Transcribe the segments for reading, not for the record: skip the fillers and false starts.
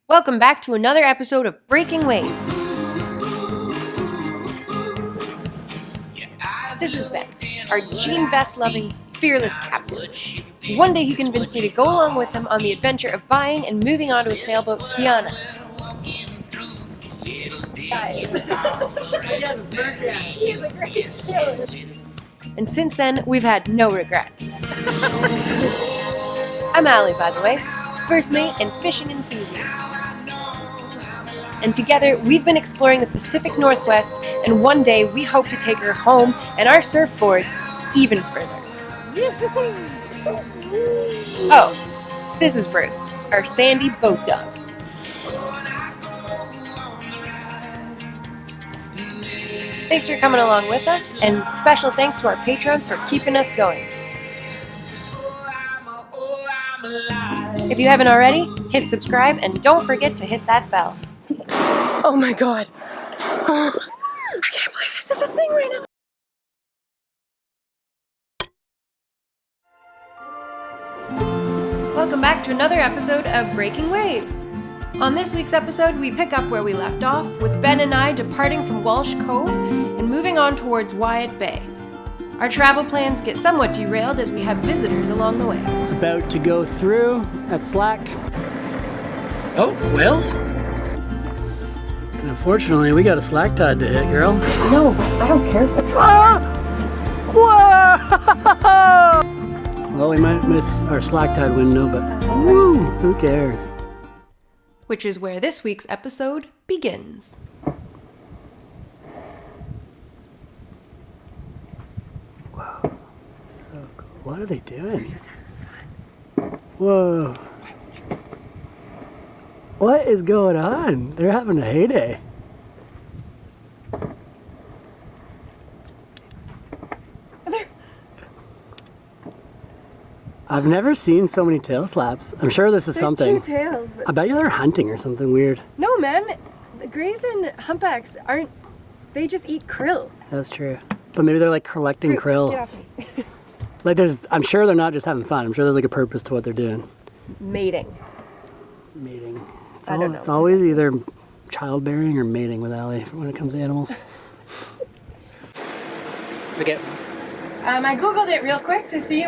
Welcome back to another episode of Breaking Waves. This is Ben, our jean vest loving, fearless captain. One day he convinced me to go along with him on the adventure of buying and moving onto a sailboat, Kiana. And since then, we've had no regrets. I'm Alie, by the way, first mate and fishing enthusiast. And together, we've been exploring the Pacific Northwest, and one day we hope to take her home and our surfboards even further. Oh, this is Bruce, our sandy boat dog. Thanks for coming along with us, and special thanks to our patrons for keeping us going. If you haven't already, hit subscribe and don't forget to hit that bell. Oh my god. I can't believe this is a thing right now. Welcome back to another episode of Breaking Waves. On this week's episode, we pick up where we left off, with Ben and I departing from Walsh Cove and moving on towards Wyatt Bay. Our travel plans get somewhat derailed as we have visitors along the way. About to go through at Slack. Oh, whales? Unfortunately, we got a slack tide to hit, girl. No, I don't care. That's Whoa! Well, we might miss our slack tide window, but woo, who cares? Which is where this week's episode begins. Whoa, so cool. What are they doing? They're just having fun. Whoa. What is going on? They're having a heyday. I've never seen so many tail slaps. I'm sure this is something. Two tails, but I bet you they're hunting or something weird. no, man. The grays and humpbacks aren't. They just eat krill. That's true. But maybe they're like collecting Bruce, krill. Get off me. Like I'm sure they're not just having fun. I'm sure there's like a purpose to what they're doing. Mating. Mating. I don't know. It's always either childbearing or mating with Alie when it comes to animals. Okay. I googled it real quick to see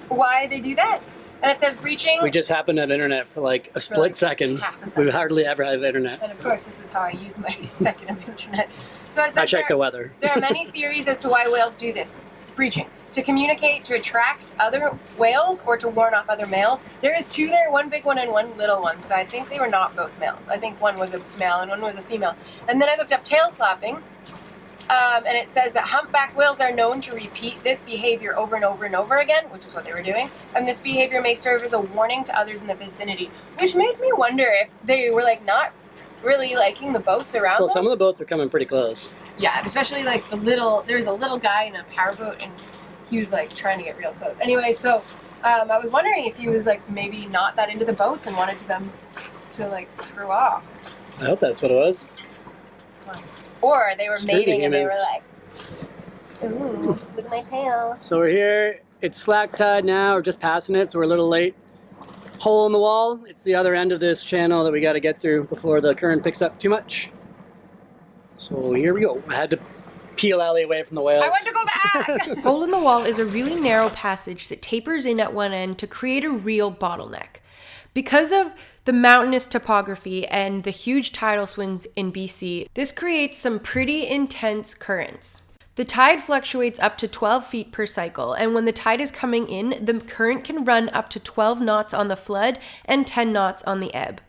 why they do that, and it says breaching. We just happen to have internet for like a split second. Half a second. We hardly ever have internet. And of course, this is how I use my second of internet. So it says I check the weather. There are many theories as to why whales do this. Breaching. To communicate, to attract other whales, or to warn off other males. There is two there, one big one and one little one. So I think they were not both males. I think one was a male and one was a female. And then I looked up tail slapping. And it says that humpback whales are known to repeat this behavior over and over and over again, which is what they were doing. And this behavior may serve as a warning to others in the vicinity, which made me wonder if they were like not really liking the boats around Well, them. some of the boats are coming pretty close. Yeah, especially like there's a little guy in a powerboat and he was like trying to get real close. Anyway, so I was wondering if he was like maybe not that into the boats and wanted them to like screw off. I hope that's what it was. Or they were Screw the mating and they were humans. like, ooh, look at my tail. So we're here. It's slack tide now. We're just passing it, so we're a little late. Hole in the wall. It's the other end of this channel that we got to get through before the current picks up too much. So here we go. I had to peel Alie away from the whales. I want to go back! Hole in the wall is a really narrow passage that tapers in at one end to create a real bottleneck. Because of the mountainous topography and the huge tidal swings in BC, this creates some pretty intense currents. The tide fluctuates up to 12 feet per cycle, and when the tide is coming in, the current can run up to 12 knots on the flood and 10 knots on the ebb.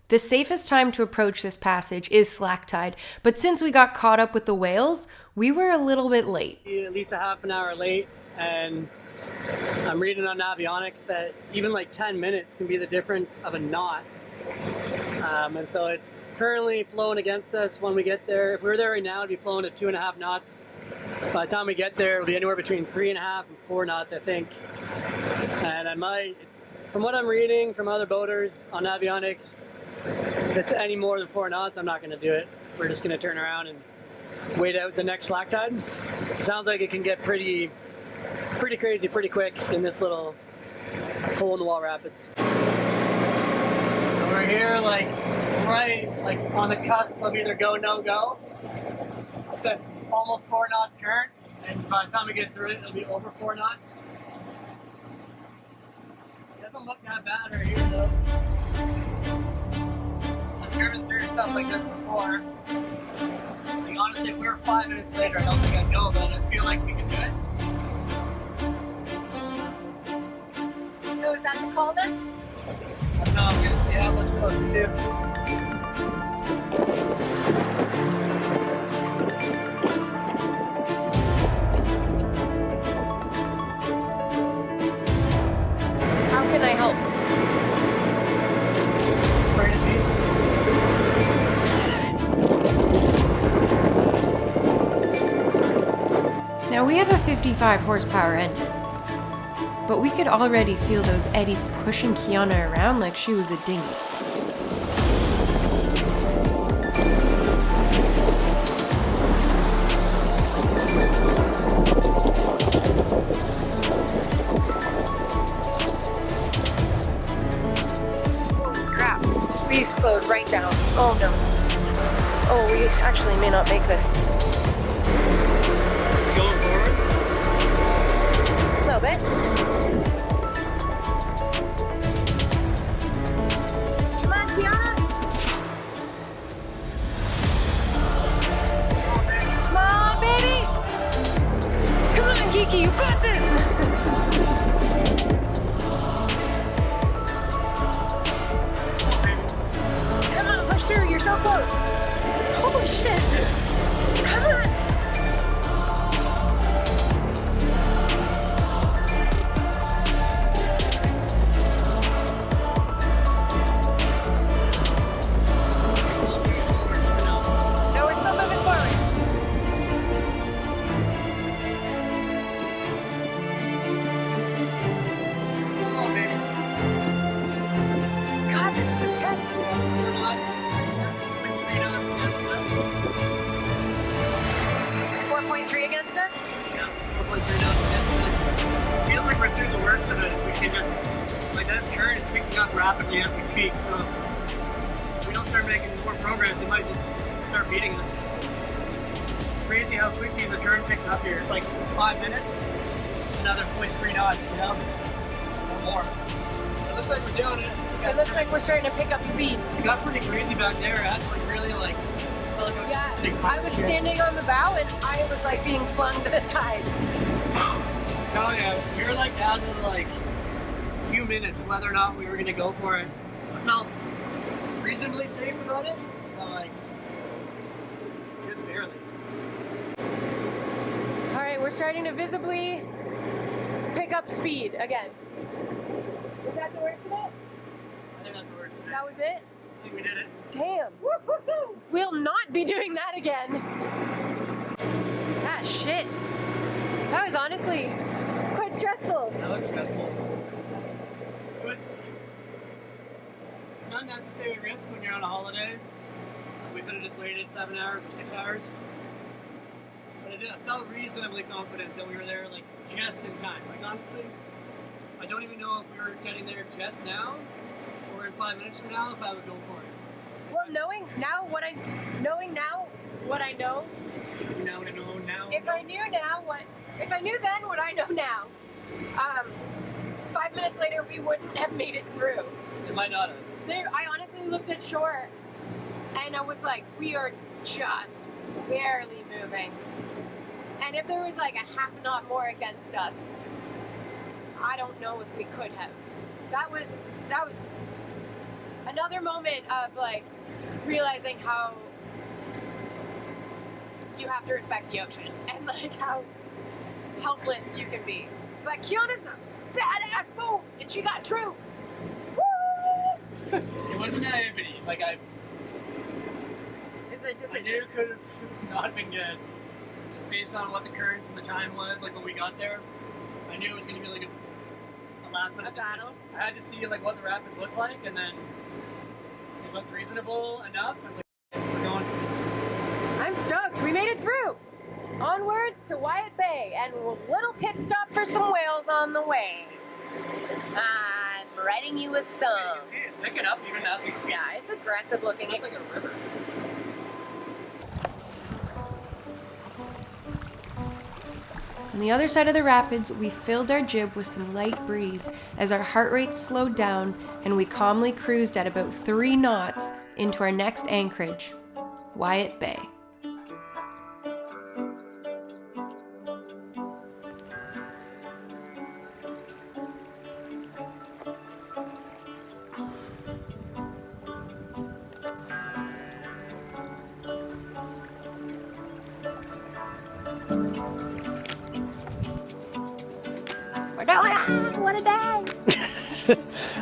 The safest time to approach this passage is slack tide, but since we got caught up with the whales, we were a little bit late. At least a half an hour late, and I'm reading on avionics that even like 10 minutes can be the difference of a knot. And so it's currently flowing against us when we get there. If we were there right now, it'd be flowing at 2.5 knots. By the time we get there, it'll be anywhere between 3.5 and 4 knots, I think. And from what I'm reading from other boaters on avionics, if it's any more than 4 knots, I'm not going to do it. We're just going to turn around and wait out the next slack tide. It sounds like it can get pretty crazy pretty quick in this little hole in the wall rapids. So we're here right like on the cusp of either go, no go. It's at almost 4 knots current, and by the time we get through it, it'll be over 4 knots. It doesn't look that bad right here though. I've driven through stuff like this before. Like honestly, if we were 5 minutes later, I don't think I'd go, but I just feel like we can do it. So is that the call then? I don't know, I'm gonna see how it looks closer too. How can I help? Pray to Jesus. Now we have a 55 horsepower engine, but we could already feel those eddies pushing Kiana around like she was a dinghy. Holy crap, we slowed right down. Oh no. Oh, we actually may not make this. Going forward? A little bit. Come on, Kiana. Come on, baby. Come on, Kiki, you got this. Come on, push through. You're so close. Holy shit. Come on. No, we're still moving forward. Oh, baby. God, this is intense. 4 knots. 3 knots against us. 4.3 against us? Yeah, 4.3 knots against us. Feels like we're through the worst of it. We can just, like this current is picking up rapidly as we speak, so if we don't start making more progress, it might just start beating us. Crazy how quickly the current picks up here. It's like 5 minutes, another 0.3 knots, you know? Or more. It looks like we're doing it. It looks like we're starting to pick up speed. It got pretty crazy back there. I had to like really like, felt like I was Yeah, big I was standing on the bow and I was like being flung to the side. Oh yeah, we were like down to like a few minutes whether or not we were gonna go for it. I felt reasonably safe about it, but like just barely. All right, we're starting to visibly pick up speed again. Was that the worst of it? I think that's the worst of it. That was it? I think we did it. Damn. We'll not be doing that again. Ah, shit. That was honestly quite stressful. That was stressful. It was. It's not necessary risk when you're on a holiday. We could have just waited 7 hours or 6 hours. But I felt reasonably confident that we were there like just in time. Like honestly, I don't even know if we were getting there just now or in 5 minutes from now if I would go for it. Well, knowing now what I know, You know what I know now? if I knew then what I know now, 5 minutes later we wouldn't have made it through. It might not have. I honestly looked at shore and I was like, we are just barely moving. And if there was like a half knot more against us, I don't know if we could have. That was another moment of like realizing how you have to respect the ocean and like how helpless you can be. But Kiana's a badass boat and she got through. Woo! It wasn't naivety. Like I It's a knew decision. it could have not been good. Just based on what the currents and the time was, like when we got there, I knew it was going to be like a last minute A decision. battle. I had to see like what the rapids looked like, and then it looked reasonable enough. I was like, we're going. I'm stoked. We made it through. Onwards to Wyatt Bay and a little pit stop for some whales on the way. And writing you a song. You can see it picking up even as we speak. Yeah, it's aggressive looking. It's like a river. On the other side of the rapids, we filled our jib with some light breeze as our heart rate slowed down and we calmly cruised at about 3 knots into our next anchorage, Wyatt Bay. What a day!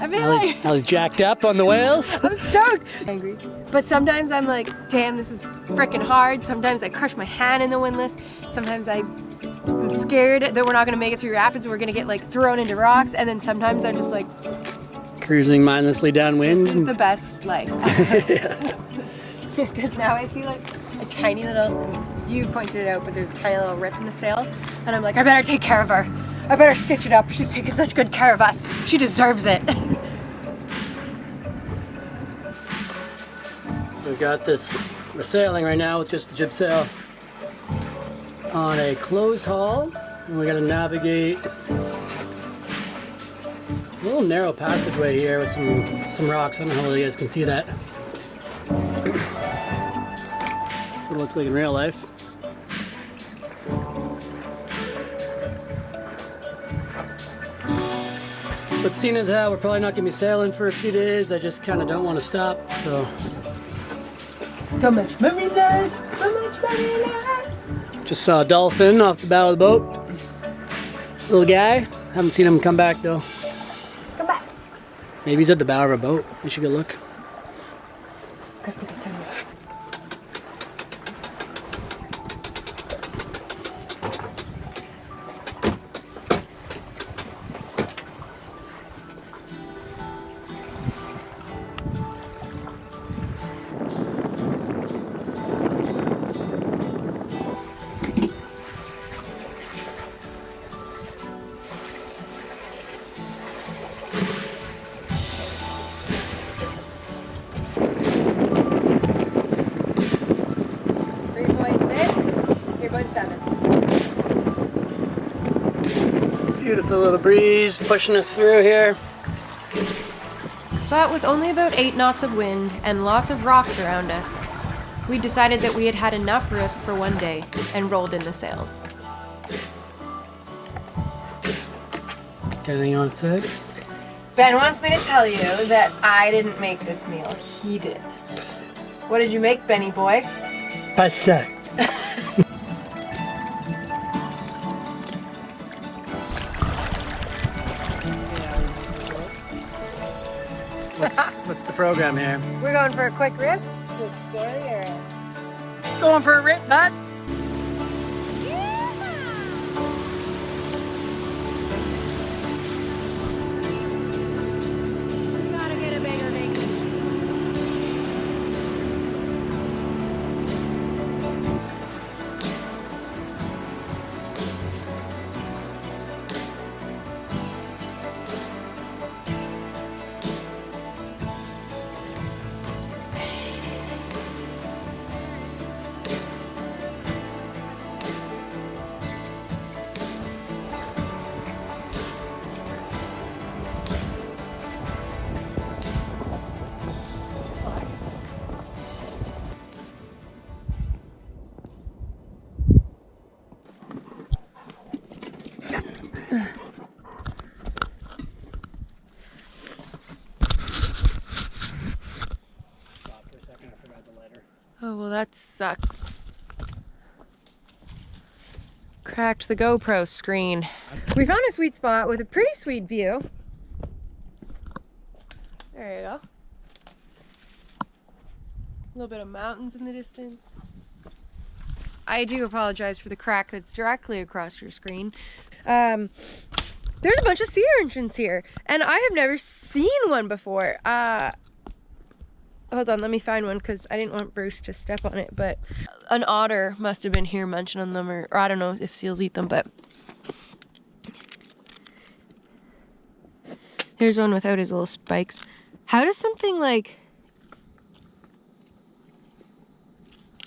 I feel like I was jacked up on the whales. I'm stoked. Angry, but sometimes I'm like, damn, this is freaking hard. Sometimes I crush my hand in the windlass. Sometimes I'm scared that we're not gonna make it through rapids. We're gonna get like thrown into rocks, and then sometimes I'm just like, Cruising mindlessly downwind. this is the best life. Because now I see like a tiny little. You pointed it out, but there's a tiny little rip in the sail, and I'm like, I better take care of her. I better stitch it up. She's taking such good care of us. She deserves it. So we've got this, we're sailing right now with just the jib sail on a closed hull, and we gotta navigate a little narrow passageway here with some rocks. I don't know how you guys can see that. That's what it looks like in real life. But seeing as how we're probably not gonna be sailing for a few days, I just kind of don't want to stop, so. So much money left, so much money left. Just saw a dolphin off the bow of the boat. Little guy. Haven't seen him come back though. Come back. Maybe he's at the bow of a boat. We should go look. Beautiful little breeze pushing us through here. But with only about 8 knots of wind and lots of rocks around us, we decided that we had had enough risk for one day and rolled in the sails. Got anything you want to say? Ben wants me to tell you that I didn't make this meal. He did. What did you make, Benny boy? Pasta. What's the program here? We're going for a quick rip? Quick story or? Going for a rip, bud? Gotta get a bigger baby. Oh, well, that sucked. Cracked the GoPro screen. We found a sweet spot with a pretty sweet view. There you go. A little bit of mountains in the distance. I do apologize for the crack that's directly across your screen. There's a bunch of sea urchins here, and I have never seen one before. Hold on, let me find one because I didn't want Bruce to step on it, but an otter must have been here munching on them, or I don't know if seals eat them, but Here's one without his little spikes. How does something like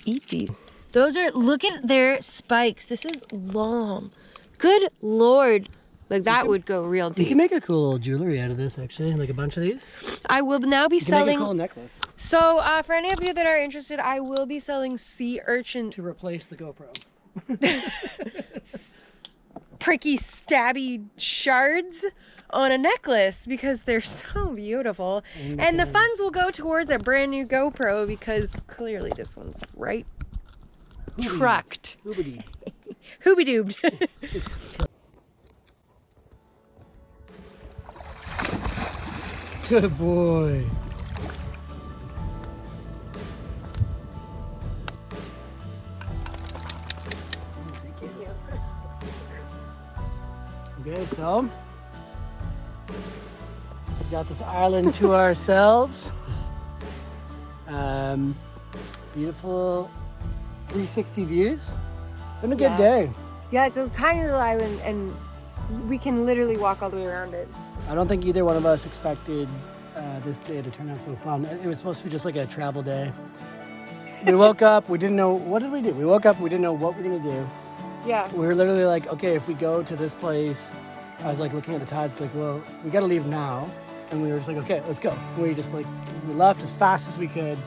eat these? Those are, look at their spikes. This is long. Good Lord. Like that would go real deep. You can make a cool jewelry out of this, actually, like a bunch of these. I will now be You can selling. make a cool necklace So, for any of you that are interested, I will be selling sea urchin to replace the GoPro. pricky, stabby shards on a necklace because they're so beautiful. And the funds will go towards a brand new GoPro because clearly this one's right trucked. Hoobity. Hooby-doobed. Good boy. Okay, so we got this island to ourselves. Beautiful 360 views. Been a good day. Yeah, it's a tiny little island and we can literally walk all the way around it. I don't think either one of us expected this day to turn out so fun. It was supposed to be just like a travel day. We woke up, we didn't know, what did we do? We woke up, we didn't know what we were gonna do. Yeah. We were literally like, okay, if we go to this place, I was like looking at the tides, like, well, we gotta leave now. And we were just like, okay, let's go. We just like, we left as fast as we could.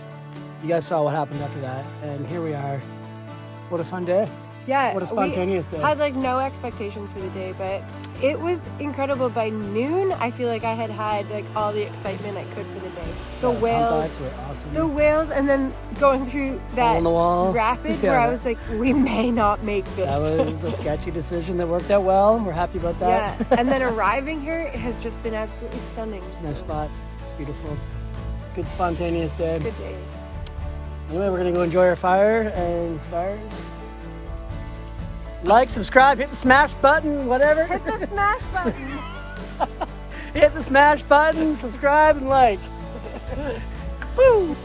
You guys saw what happened after that. And here we are. What a fun day. Yeah. What a spontaneous day. I had like no expectations for the day, but it was incredible. By noon, I feel like I had like all the excitement I could for the day. The whales were awesome. The whales, and then going through that on the wall. rapid where I was like, we may not make this. That was a sketchy decision that worked out well. We're happy about that. Yeah, and then arriving here has just been absolutely stunning. Nice spot. It's beautiful. Good spontaneous day. Good day. Anyway, we're gonna go enjoy our fire and stars. Like, subscribe, hit the smash button, whatever. Hit the smash button. Hit the smash button, subscribe, and like. Woo!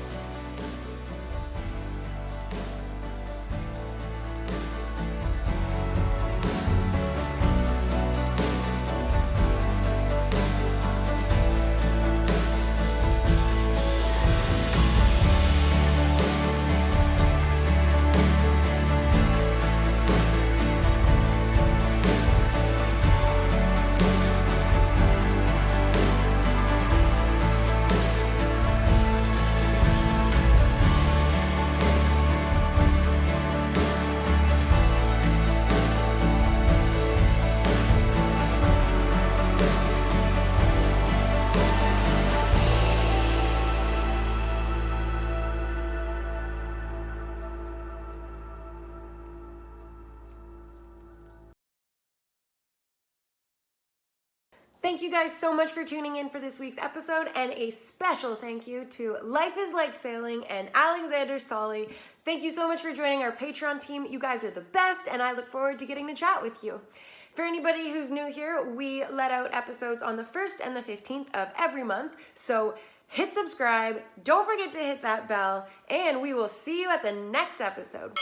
Thank you guys so much for tuning in for this week's episode, and a special thank you to Life is Like Sailing and Alexander Solly. Thank you so much for joining our Patreon team. You guys are the best, and I look forward to getting to chat with you. For anybody who's new here, we let out episodes on the 1st and the 15th of every month, so hit subscribe, don't forget to hit that bell, and we will see you at the next episode.